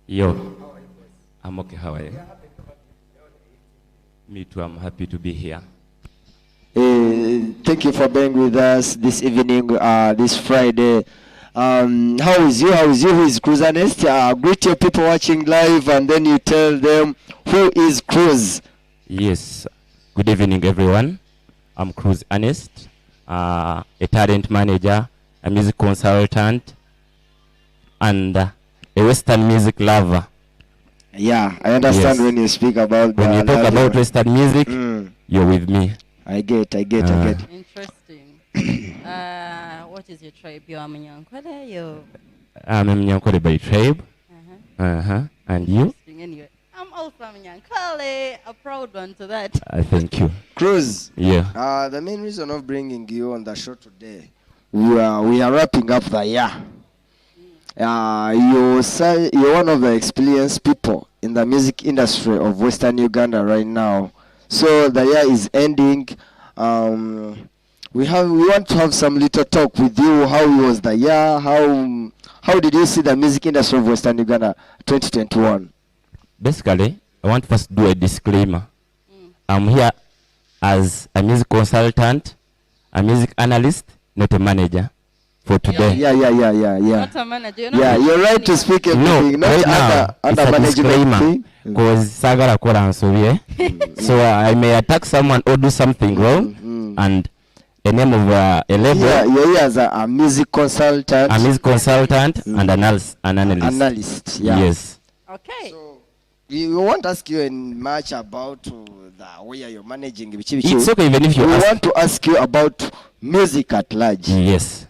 Yo, I'm okay. How are you? Me too. I'm happy to be here. Thank you for being with us this evening, this Friday. How is you? How is you? Who is Cruz Anest? Greet your people watching live, and then you tell them who is Cruz. Yes. Good evening, everyone. I'm Cruz Anest, a talent manager, a music consultant, and a Western music lover. Yeah, I understand Yes. when you speak about When you talk about Western music, you're with me. I get. Interesting. What is your tribe? You are Munyankole, you. I'm a Munyankole by tribe. And you? Anyway, I'm also Munyankole. A proud one to that. Thank you. Cruz. Yeah. The main reason of bringing you on the show today, we are wrapping up the year. You're one of the experienced people in the music industry of Western Uganda right now. So the year is ending. We want to have some little talk with you. How was the year? How did you see the music industry of Western Uganda 2021? Basically, I want to first do a disclaimer. I'm here as a music consultant, a music analyst, not a manager for today. Yeah. Not a manager. You're right to speak everything. No, not right now, under it's a management disclaimer. thing. Because Sagara Koran so I may attack someone or do something wrong, and the name of a label. Yeah, you're here as a music consultant. A music consultant and an analyst. Analyst. Yeah. Yes. Okay. So we won't ask you much about the way you're managing. It's okay even if you we ask. want to ask you about music at large. Yes.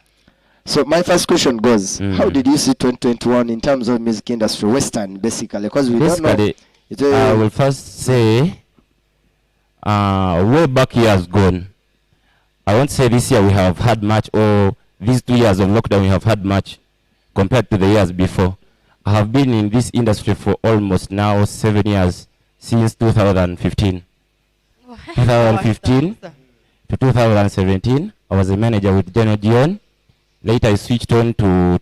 So my first question goes, how did you see 2021 in terms of music industry, Western basically? Because we don't know. I will first say, way back years gone. I won't say this year we have had much, or these 2 years of lockdown we have had much compared to the years before. I have been in this industry for almost now 7 years, since 2015. 2015 to 2017, I was a manager with General Dion. Later I switched on to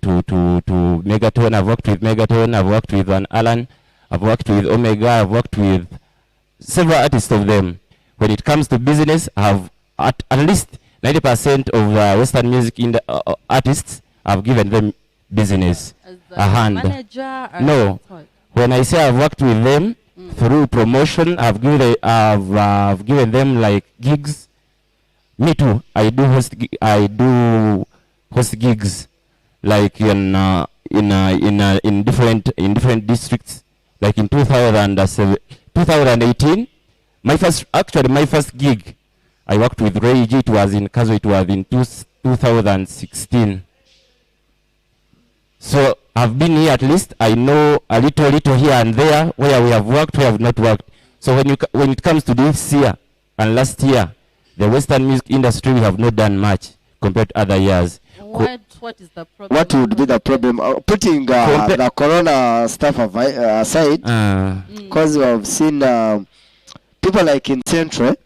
Megaton. I've worked with Megaton, I've worked with Van Allen, I've worked with Omega, I've worked with several artists of them. When it comes to business, I have at least 90% of Western music artists, I've given them business, As a hand. Manager or No, what? when I say I've worked with them through promotion, I've given them like gigs. Me too. I do host gigs like in different districts. Like in 2018, my first gig, I worked with Ray G. It was in Kazo. It was in 2016. So I've been here. At least I know a little here and there where we have worked, where we have not worked. So when it comes to this year and last year, the Western music industry, we have not done much compared to other years. What is the problem? What would be the problem? Putting the corona stuff aside, because we have seen people like in Central,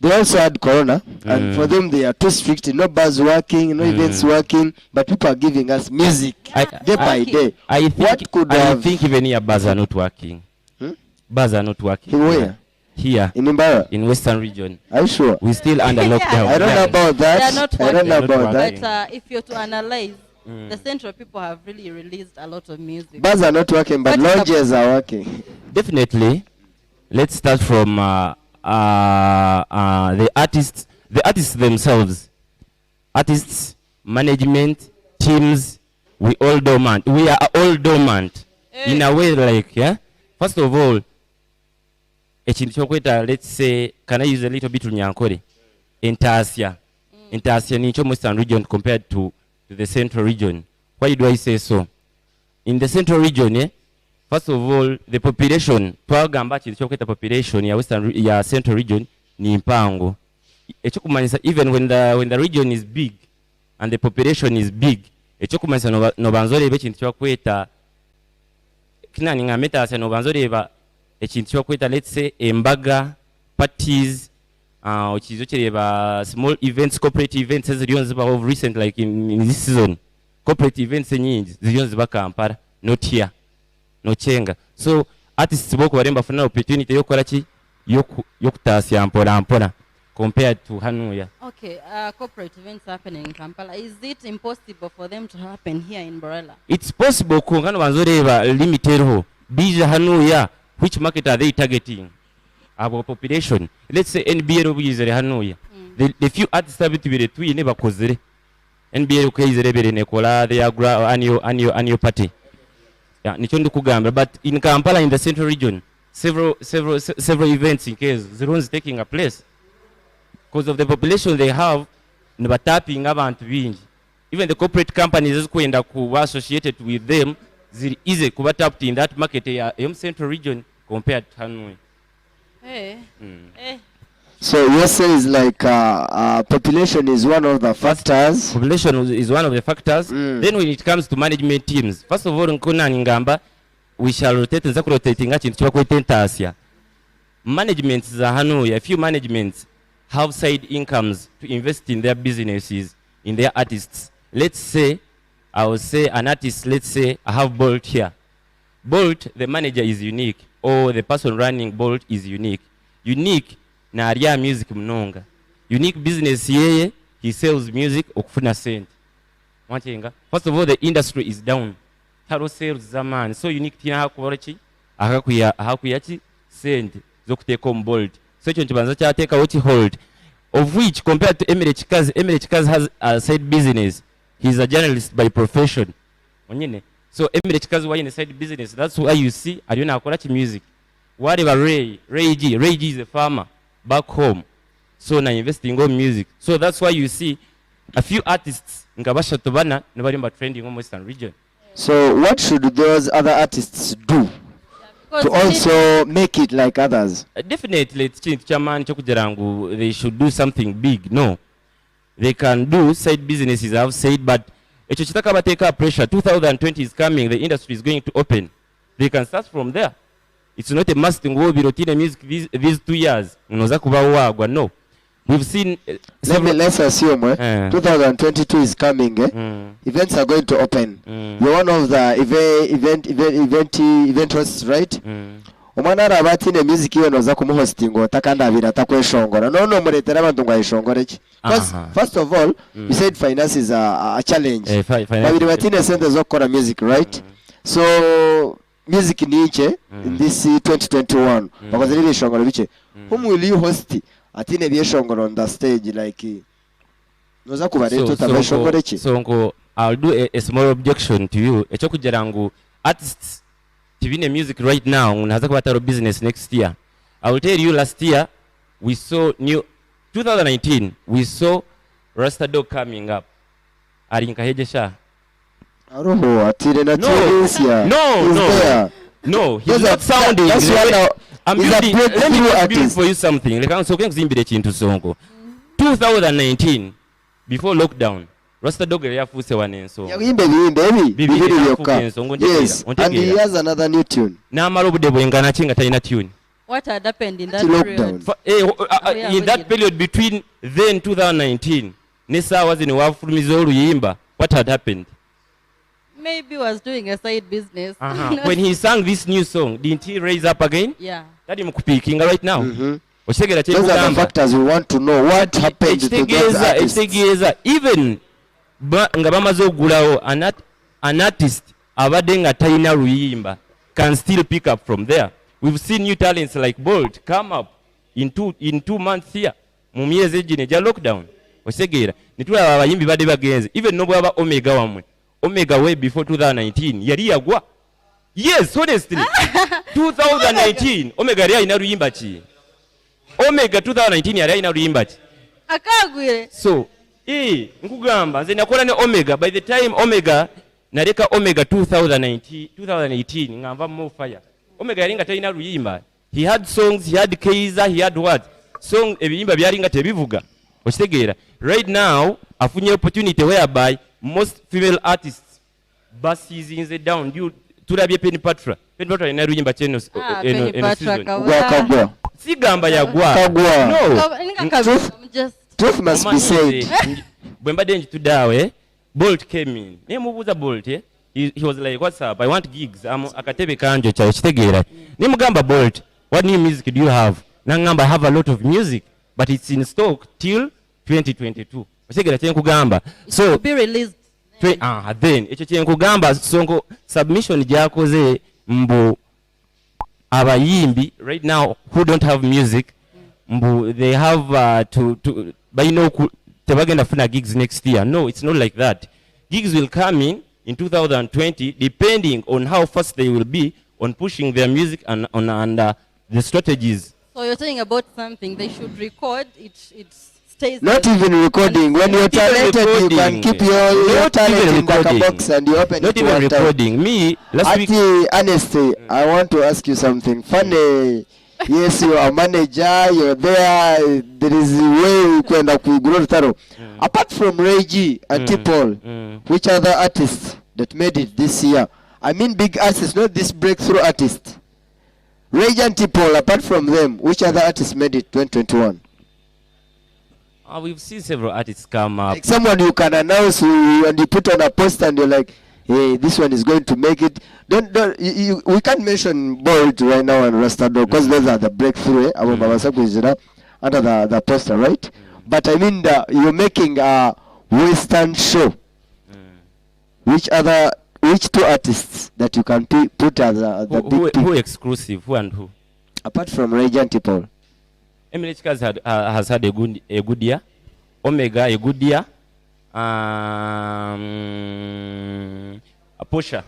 they also had corona, and for them they are too strict. No bars working, no events working, but people are giving us music day by day. I think even here bars are not working. Bars are not working. Where? Here in Imbara, in Western region. Are you sure? We still under lockdown. I don't know about that. They are not I don't know working. about that. But if you're to analyze, the Central people have really released a lot of music. Bars are not working, but lounges are working. Definitely. Let's start from the artists themselves. Artists, management, teams, we are all dormant in a way, like, yeah. First of all, let's say, can I use a little bit Runyankore? Intasia in Western region compared to the Central region. Why do I say so? In the Central region, first of all, the population, the population ya Central region ni mpango. Even when the region is big and the population is big, no banzore kweta kinani ngameta no banzore ba ekintu kweta, let's say embaga parties small events, corporate events as of recent, like in this season, corporate events nyingi ziriyo ziba Kampala, not here. nochenga. So artists boko baremba funa opportunity yokola ki yokutaasya mpola mpola compared to Hanuya. Okay, corporate events happening in Kampala. Is it impossible for them to happen here in Borella? It's possible kungano banzoreba limited ho. Bija Hanuya, which market are they targeting? Our population. Let's say NBA obuyizere Hanuya. The few artists have to be the two never kozere. NBA ukayizere bere nekola they are annual party. Yeah, nichondo kugamba. But in Kampala, in the central region, several events in case the ones taking a place because of the population they have. Never tapping abantu bingi. Even the corporate companies kwenda kuba associated with them ziri easy kuba tapped in that market ya central region compared to Hanoi. Hey. Hey. So you say is like population is one of the factors. Population is one of the factors. Then when it comes to management teams, first of all, nkuna ngamba we shall rotate nza rotating chintu chibakwete ntasya. Managements za Hanoi, a few managements have side incomes to invest in their businesses, in their artists. Let's say, I will say an artist, let's say I have Bolt here. Bolt, the manager is unique, or the person running Bolt is unique. Unique na aria music mnonga. Unique business yeye, he sells music okufuna sent. Mwachenga. First of all, the industry is down. Taro sales zaman. So unique tina hakuwarachi, hakuyachi sent. Zokuteko Bolt. So echo nchibanza cha teka uchi hold. Of which, compared to Emre Chikazi has a side business. He's a journalist by profession. So Emre Chikazi was in a side business. That's why you see Ariona Akorachi music. Whatever Ray G is a farmer back home. So now investing in music. So that's why you see a few artists Ngabasha Tobana nobody but trending in Western region. So what should those other artists do to also make it like others? Definitely, they should do something big. No, they can do side businesses, I've said, but take pressure. 2020 is coming, the industry is going to open. They can start from there. It's not a must go be routine music these 2 years. No. We've seen let's assume 2022 is coming. Events are going to open. You're one of the event hosts, right? Omwana arabati ne music iyo noza kumuhosting otakanda abira takweshongora. No muretera abantu ngayishongore ki. Because first of all, you said finance is a challenge. Babiri batine sente zo gukora music, right? So music niche in this 2021 bakoze n'ibishongoro bice. Whom will you host? Atine byeshongoro on the stage like noza kubareto tabashongore ki. So I'll do a small objection to you. Echo kugira ngo artists Tivine music right now unaanza kupata business next year. I will tell you, last year we saw 2019 we saw Rasta Dog coming up. Arinkahejesha. Aroho atire na Tunisia. No, he's not sounding. That's why I'm building. Let me build for you something. Like I'm so zimbire chintu songo. 2019 before lockdown. Rasta Dog yafuse wanenso. Yes, and he has another new tune. Na marobude bwengana chinga taina tune. What had happened in that period? In that period between then 2019, Nessa was in Wafurumizolu Yimba. What had happened? Maybe was doing a side business. When he sang this new song, didn't he raise up again? Yeah. That him speaking right now. Those are the factors we want to know. What happened to those artists? Even ngabamazo gulao an artist abadenga taina ruyimba can still pick up from there. We've seen new talents like Bolt come up in 2 months here. Mumieze jine ja lockdown. Osegera nitula abayimbi bade bagenze. Even no baba Omega wamwe. Omega way before 2019 yari yagwa. Yes, honestly. 2019 Omega yari ina ruyimba chi. Omega 2019 yari ina ruyimba chi. Akagwire. So nkugamba nze nakola ne Omega. By the time Omega nareka Omega 2018 ngamba more fire. Omega yalinga talina ruyimba. He had songs, he had Kaiser, he had what? Song ebiyimba byalinga tebivuga. Okitegeera. Right now afunye opportunity whereby most female artists buses in the down due tulabye Penny Patra. Penny Patra ina ruyimba cheno season. Kagwa. Sigamba yagwa. No. Truth must be said. Bwemba denji tudawe Bolt came in. Ne mubuza Bolt he was like, what's up? I want gigs. Akatebe kanjo cha chitegera. Nimugamba Bolt, what new music do you have? Nangamba, I have a lot of music, but it's in stock till 2022. Chitegera kye nkugamba. So to be released. Then ekyo kye nkugamba sonko submission gyakoze mbu abayimbi right now who don't have music mbu they have to by no tebagenda funa gigs next year. No, it's not like that. Gigs will come in 2020 depending on how fast they will be on pushing their music and on the strategies. So you're saying about something they should record it stays Not there. even recording. When you're talented, you can keep your talent in the box and you open Not it even one time. recording. Me last week. Honestly, I want to ask you something funny. Yes, you are a manager, you're there, there is a way you can grow thorough. Apart from Ray G and T-Paul, which other artists that made it this year? I mean big artists, not this breakthrough artist. Ray G and T-Paul, apart from them, which other artists made it 2021? We've seen several artists come up. Like someone you can announce and you put on a poster and you're like, hey, this one is going to make it. We can't mention Bolt right now and Rastado because those are the breakthrough under the poster, right? But I mean, you're making a Western show. Which two artists that you can put as the who exclusive? Who and who? Apart from Regent people. Emily Chikaz has had a good year. Omega a good year. Posha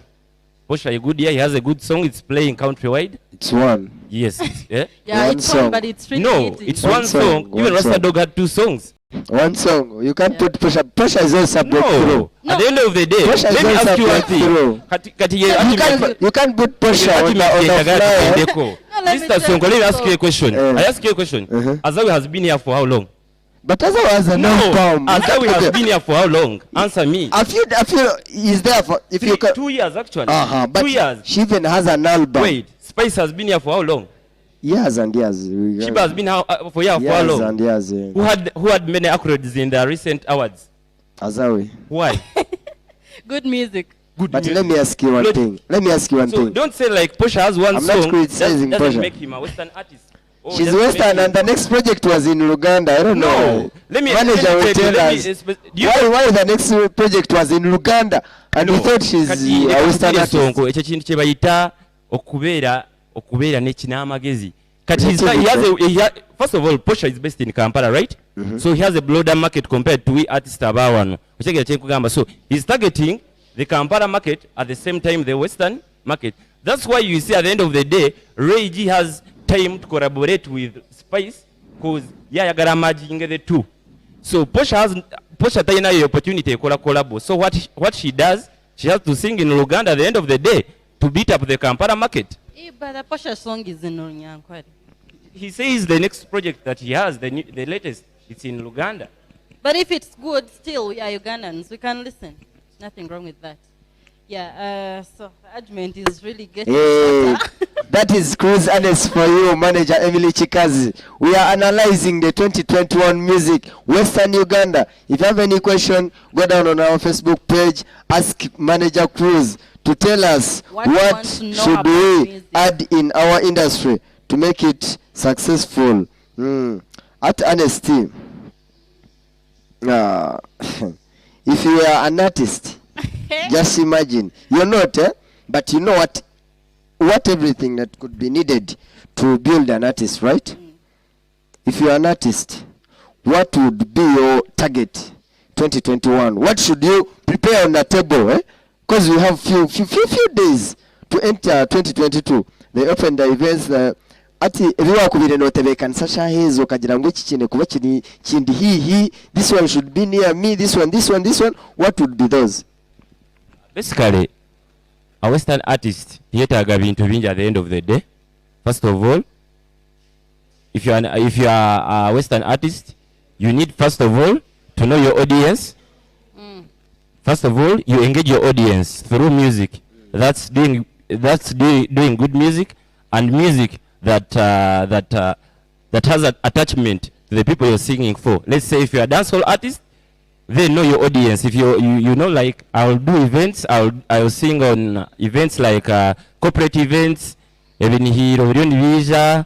a good year. He has a good song. It's playing countrywide. It's one. Yes. Yeah, one it's song. one, but it's really No, it's one song. Even Rasta Dog had 2 songs. One song. You can't put Posha. Posha is also breakthrough. No. At the end of the day, Posha let me is ask you one breakthrough. thing. You can't put Posha on the flyer. Mr. Sonko, let me ask you a question. I ask you a question. Azawi has been here for how long? But Azawi has a No, non-palm. Azawi has been here for how long? Answer me. I feel he's there for if you can. 2 years actually. But 2 years. she even has an album. Wait, Spice has been here for how long? Years and years. Shiba has been for how years long? and years. Who had many accolades in the recent awards? Azawi. Why? Good music. Good But music. let me ask you one thing. So don't say like Posha has one I'm song. not criticizing doesn't Posha. make him a Western artist. She's doesn't Western make him- and the next project was in Uganda. I don't know. No. Let me Manager will tell tell you, us. do you Why the next project was in Uganda and we thought she's Kati, a Western artist. sonko ekyo kintu kye bayita okubeera n'ekinamagezi. Kati first of all, Posha is based in Kampala, right? So he has a broader market compared to we artists abawano. Okitegera kye nkugamba. So he's targeting the Kampala market at the same time the Western market. That's why you see at the end of the day, Ray G has time to collaborate with Spice because yayagala merging the two. So Posha talina yo opportunity ekola collabo. So what she does, she has to sing in Uganda at the end of the day to beat up the Kampala market. But the Posha song is in Onyankwari. He says the next project that he has, the latest, it's in Uganda. But if it's good, still, we are Ugandans. We can listen. Nothing wrong with that. Yeah, so the argument is really getting Hey, better. that is Cruz Anest for you, Manager Emily Chikazi. We are analyzing the 2021 music, Western Uganda. If you have any question, go down on our Facebook page, ask Manager Cruz to tell us What you want to know should about we music. add in our industry to make it successful. At Honesty, if you are an artist, just imagine you're not, but you know what everything that could be needed to build an artist, right? If you're an artist, what would be your target 2021? What should you prepare on the table? Because we have few days to enter 2022. They open the events. Ati ebiwakubire notebekanisa shahezo kagira ngo iki kintu kuba kindi hihi, this one should be near me, this one. What would be those? Basically, a Western artist yeetaaga bintu bingi at the end of the day. First of all, if you are a Western artist, you need first of all to know your audience. First of all, you engage your audience through music. That's doing good music and music that has an attachment to the people you're singing for. Let's say if you're a dancehall artist, then know your audience. If you know, like, I'll do events, I'll sing on events like corporate events, even here over visa,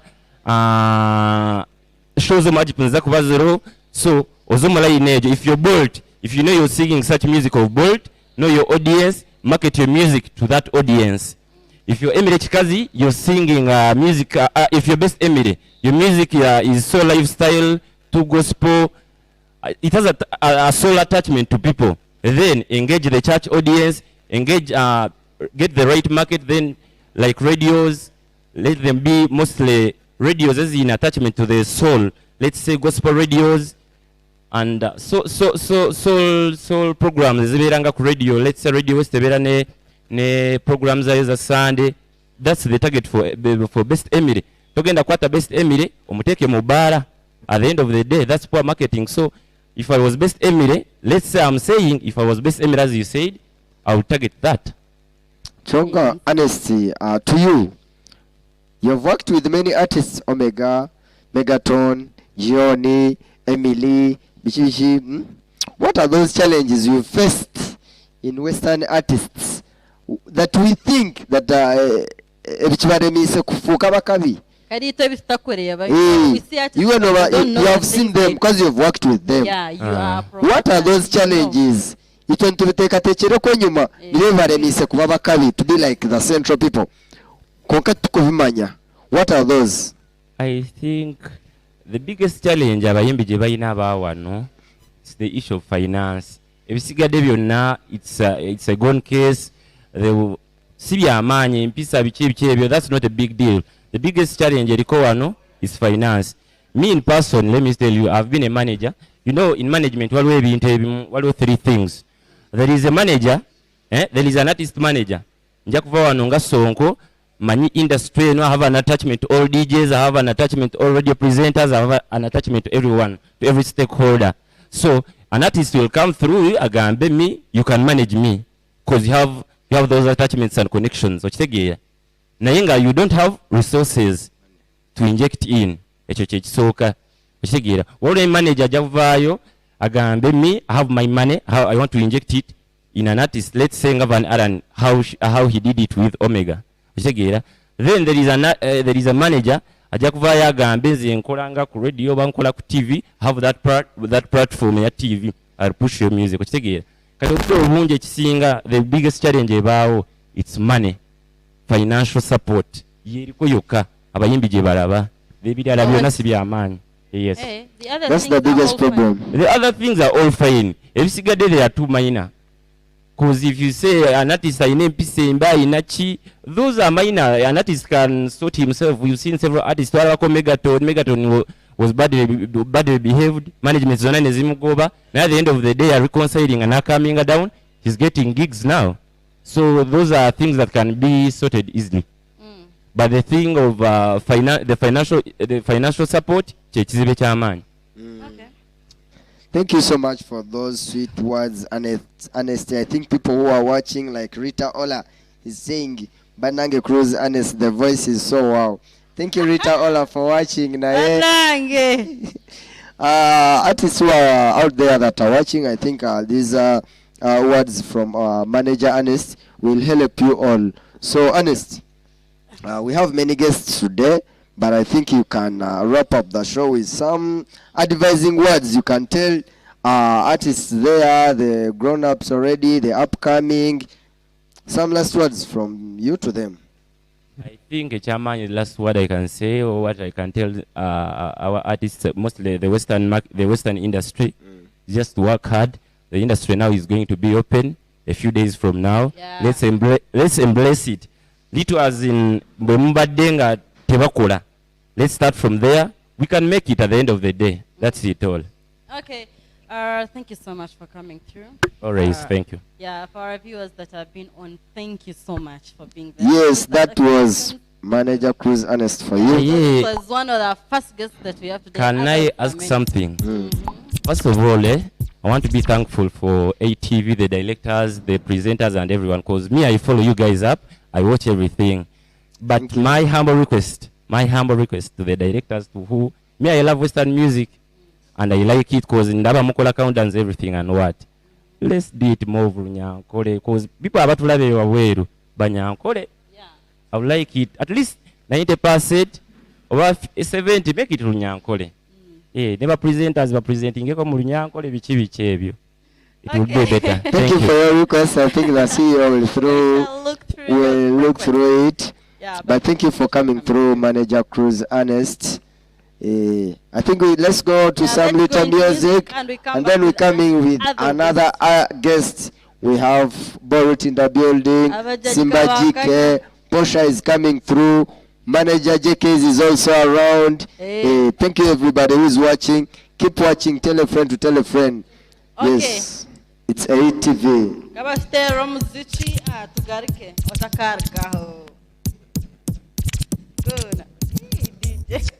shows majipunza kuba zero. So ozomala inejo. If you're bold, if you know you're singing such music of bold, know your audience, market your music to that audience. If you're Emily Chikazi, you're singing music. If you're best Emily, your music is soul lifestyle, to gospel. It has a soul attachment to people. Then engage the church audience, engage, get the right market. Then, like radios, let them be mostly radios as in attachment to the soul. Let's say gospel radios and soul programs. Ziberanga ku radio. Let's say radio West ne programs za Sunday. That's the target for best Emily. Togenda kwata best Emily, omuteke mubara. At the end of the day, that's poor marketing. So if I was best Emily, let's say I'm saying if I was best Emily as you said, I would target that. Chonga, honesty, to you. You've worked with many artists, Omega, Megaton, Gioni, Emily, Bichichi. What are those challenges you faced in Western artists that we think that you have seen them because you've worked with them? Yeah, you are. What are those challenges? To be like the central people. What are those? I think the biggest challenge abayimbi gye balina abaawano is the issue of finance. Ebisigadde byonna it's a gone case. Si byamaanyi empisa biki ebyo, that's not a big deal. The biggest challenge eriko wano is finance. Me in person, let me tell you, I've been a manager. You know, in management waliwo ebintu ebimu, waliwo three things. There is a manager, there is an artist manager. Nja kuva wano nga Sonko, manyi industry, no, I have an attachment to all DJs, I have an attachment to all radio presenters, I have an attachment to everyone, to every stakeholder. So an artist will come through, agambe me, you can manage me, because you have those attachments and connections. Nayenga, you don't have resources to inject in. Ekyo kyekisooka. Okitegeera. Waliwo manager ajavaayo agambe me, I have my money, how I want to inject it in an artist. Let's say Van Aran, how he did it with Omega. Okitegeera. Then there is a manager ajja kuvaayo agambe nze nkolanga ku radio bankola ku TV, have that platform ya TV, I'll push your music. Okitegeera. Kati okusobola obungi ekisinga, the biggest challenge ebaawo, it's money, financial support. Yeriko yokka abayimbi gye balaba. Ebirala byonna si byamaanyi. Yes. Hey, that's the biggest problem. The other things are all fine. Ebisigadde they are too minor. Because if you say an artist ayina empisa emba ayina ki, those are minor. An artist can sort himself. We've seen several artists. Megaton was badly behaved. Management zona nezimugoba. Now at the end of the they are reconciling and are coming down. He's getting gigs now. So those are things that can be sorted easily. But the thing of the financial support, chekizibe kyamaanyi. Okay. Thank you so much for those sweet words, Honesty. I think people who are watching, like Rita Ola, is saying, Banange Cruz Anest, the voice is so wow. Thank you, Rita Ola, for watching. Banange. Artists who are out there that are watching, I think these words from Manager Honest will help you all. So, Honest, we have many guests today, but I think you can wrap up the show with some advising words. You can tell artists there, the grown-ups already, the upcoming, some last words from you to them. I think the last word I can say, or what I can tell our artists, mostly the Western industry, just work hard. The industry now is going to be open a few days from now. Yeah. Let's embrace it. Little as in Bembadenga Tebakola. Let's start from there. We can make it at the end of the day. That's it all. Okay. Thank you so much for coming through. Alright, thank you. Yeah, for our viewers that have been on, thank you so much for being there. Yes, that was Manager Cruz Anest for you. This was one of the first guests that we have today. Can I ask something? First of all, I want to be thankful for ATV, the directors, the presenters, and everyone. Because me, I follow you guys up. I watch everything. But my humble request to the directors, to who, me, I love Western music. and I like it because ndaba mukola countdowns everything and what. Let's do it more Runyankole because people abatulabe wabweru Banyankole. Yeah. I would like it at least 90% or 70 make it Runyankole. Never presenters were presenting mu Runyankole bichi ebyo. It would be better. Thank you for your request. I think the CEO will look through it. Yeah, but thank you for coming through, Manager Cruz Anest. I think let's go to some little music, and then we come in with another guest. We have Borut in the building, Simba JK, Posha is coming through, Manager JK is also around. Thank you everybody who is watching. Keep watching, tell a friend to tell a friend. Okay. Yes, it's ATV. Gabastero muziki tugarike otakargaho. Good. DJ.